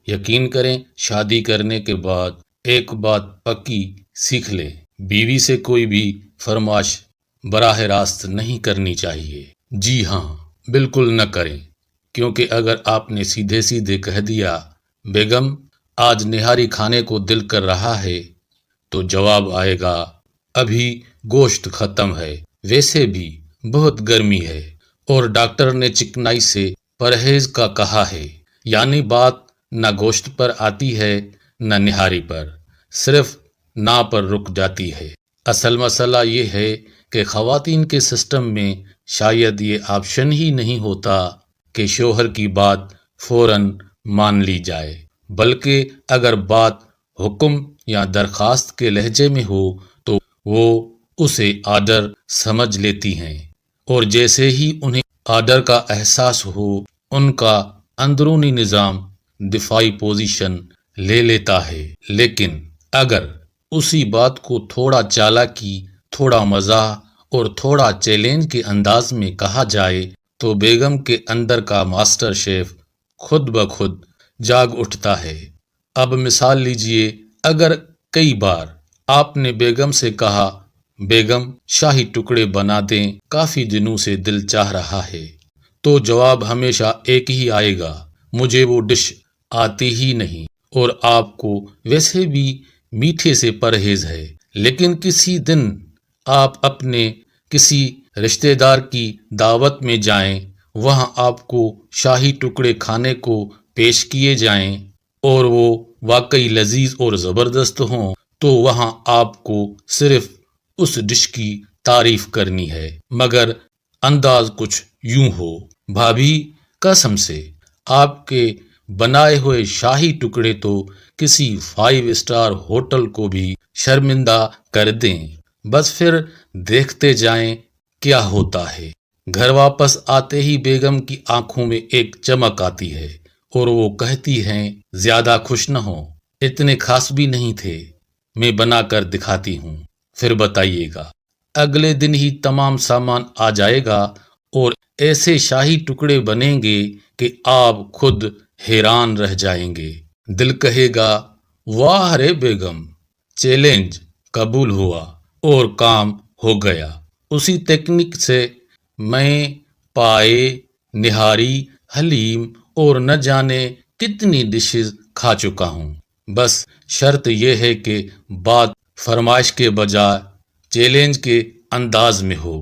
یقین کریں، شادی کرنے کے بعد ایک بات پکی سیکھ لیں، بیوی سے کوئی بھی فرمائش براہ راست نہیں کرنی چاہیے۔ جی ہاں، بالکل نہ کریں، کیونکہ اگر آپ نے سیدھے سیدھے کہہ دیا بیگم آج نہاری کھانے کو دل کر رہا ہے، تو جواب آئے گا ابھی گوشت ختم ہے، ویسے بھی بہت گرمی ہے، اور ڈاکٹر نے چکنائی سے پرہیز کا کہا ہے۔ یعنی بات نہ گوشت پر آتی ہے نہ نہاری پر، صرف نا پر رک جاتی ہے۔ اصل مسئلہ یہ ہے کہ خواتین کے سسٹم میں شاید یہ آپشن ہی نہیں ہوتا کہ شوہر کی بات فوراً مان لی جائے، بلکہ اگر بات حکم یا درخواست کے لہجے میں ہو تو وہ اسے آرڈر سمجھ لیتی ہیں، اور جیسے ہی انہیں آرڈر کا احساس ہو ان کا اندرونی نظام دفاعی پوزیشن لے لیتا ہے۔ لیکن اگر اسی بات کو تھوڑا چالاکی، تھوڑا مزاح اور تھوڑا چیلنج کے انداز میں کہا جائے تو بیگم کے اندر کا ماسٹر شیف خود بخود جاگ اٹھتا ہے۔ اب مثال لیجئے، اگر کئی بار آپ نے بیگم سے کہا بیگم شاہی ٹکڑے بنا دیں، کافی دنوں سے دل چاہ رہا ہے، تو جواب ہمیشہ ایک ہی آئے گا، مجھے وہ ڈش آتی ہی نہیں، اور آپ کو ویسے بھی میٹھے سے پرہیز ہے۔ لیکن کسی دن آپ اپنے کسی رشتہ دار کی دعوت میں جائیں، وہاں آپ کو شاہی ٹکڑے کھانے کو پیش کیے جائیں اور وہ واقعی لذیذ اور زبردست ہوں، تو وہاں آپ کو صرف اس ڈش کی تعریف کرنی ہے، مگر انداز کچھ یوں ہو، بھابھی قسم سے آپ کے بنائے ہوئے شاہی ٹکڑے تو کسی 5 اسٹار ہوٹل کو بھی شرمندہ کر دیں، بس پھر دیکھتے جائیں کیا ہوتا ہے۔ گھر واپس آتے ہی بیگم کی آنکھوں میں ایک چمک آتی ہے اور وہ کہتی ہیں زیادہ خوش نہ ہو، اتنے خاص بھی نہیں تھے، میں بنا کر دکھاتی ہوں، پھر بتائیے گا۔ اگلے دن ہی تمام سامان آ جائے گا اور ایسے شاہی ٹکڑے بنیں گے کہ آپ خود حیران رہ جائیں گے۔ دل کہے گا واہ رے بیگم، چیلنج قبول ہوا اور کام ہو گیا۔ اسی تکنیک سے میں پائے، نہاری، حلیم اور نہ جانے کتنی ڈشز کھا چکا ہوں۔ بس شرط یہ ہے کہ بات فرمائش کے بجائے چیلنج کے انداز میں ہو۔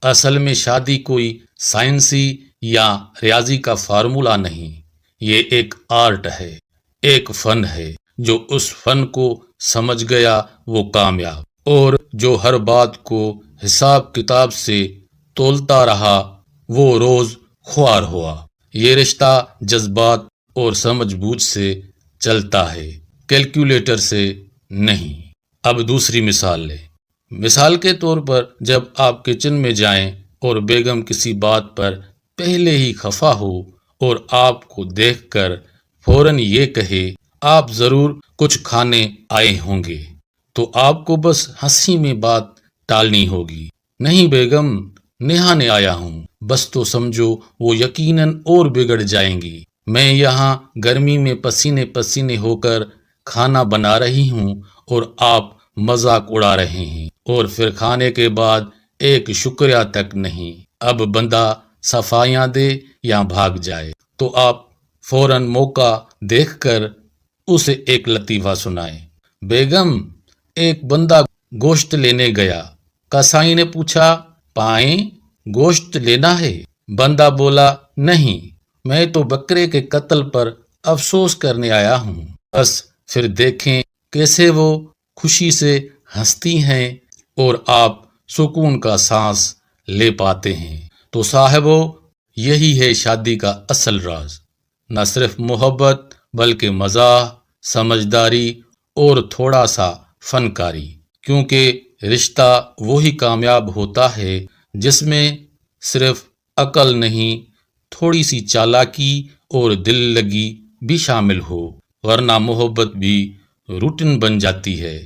اصل میں شادی کوئی سائنسی یا ریاضی کا فارمولہ نہیں، یہ ایک آرٹ ہے، ایک فن ہے۔ جو اس فن کو سمجھ گیا وہ کامیاب، اور جو ہر بات کو حساب کتاب سے تولتا رہا وہ روز خوار ہوا۔ یہ رشتہ جذبات اور سمجھ بوجھ سے چلتا ہے، کیلکولیٹر سے نہیں۔ اب دوسری مثال لیں۔ مثال کے طور پر جب آپ کچن میں جائیں اور بیگم کسی بات پر پہلے ہی خفا ہو اور آپ کو دیکھ کر فوراً یہ کہے آپ ضرور کچھ کھانے آئے ہوں گے، تو آپ کو بس ہنسی میں بات ٹالنی ہوگی، نہیں بیگم نہانے آیا ہوں، بس تو سمجھو وہ یقیناً اور بگڑ جائیں گی، میں یہاں گرمی میں پسینے پسینے ہو کر کھانا بنا رہی ہوں اور آپ مذاق اڑا رہے ہیں، اور پھر کھانے کے بعد ایک شکریہ تک نہیں۔ اب بندہ صفائیاں دے یا بھاگ جائے، تو آپ فوراً موقع دیکھ کر اسے ایک لطیفہ سنائیں۔ بیگم ایک بندہ گوشت لینے گیا، کسائی نے پوچھا پائیں گوشت لینا ہے؟ بندہ بولا نہیں، میں تو بکرے کے قتل پر افسوس کرنے آیا ہوں۔ بس پھر دیکھیں کیسے وہ خوشی سے ہنستی ہیں اور آپ سکون کا سانس لے پاتے ہیں۔ تو صاحبو، یہی ہے شادی کا اصل راز، نہ صرف محبت بلکہ مزاح، سمجھداری اور تھوڑا سا فنکاری، کیونکہ رشتہ وہی کامیاب ہوتا ہے جس میں صرف عقل نہیں، تھوڑی سی چالاکی اور دل لگی بھی شامل ہو، ورنہ محبت بھی روٹین بن جاتی ہے۔